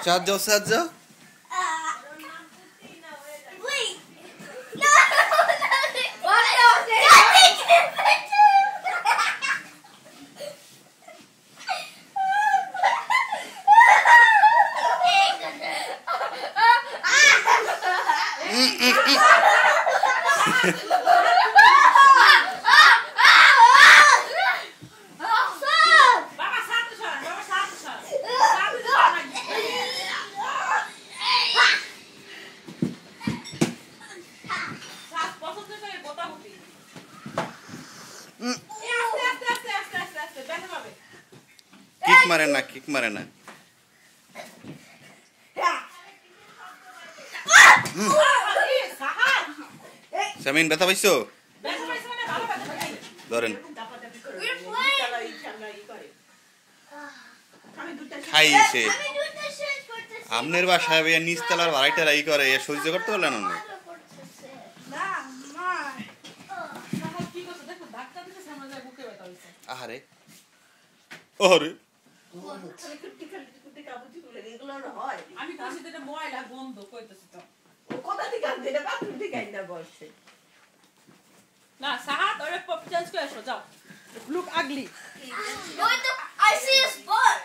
সাহায্য সাহায্য কিক মারে না শামিন ব্যথা পাইছো ধরেন খাইছে আমনের বাসায় নিচতলার ভাড়াইটা রাই করে সহ্য করতে পারলেন না আহারে ওরে আমি কইছি এটা ময়লা গন্ধ কইতেছি তো ও কথা থেকে আনতে এটা বাথরুম থেকে আইনা বসে না সাহাত ওরে পপ চেঞ্জ করে আসো যাও look ugly I see a spot.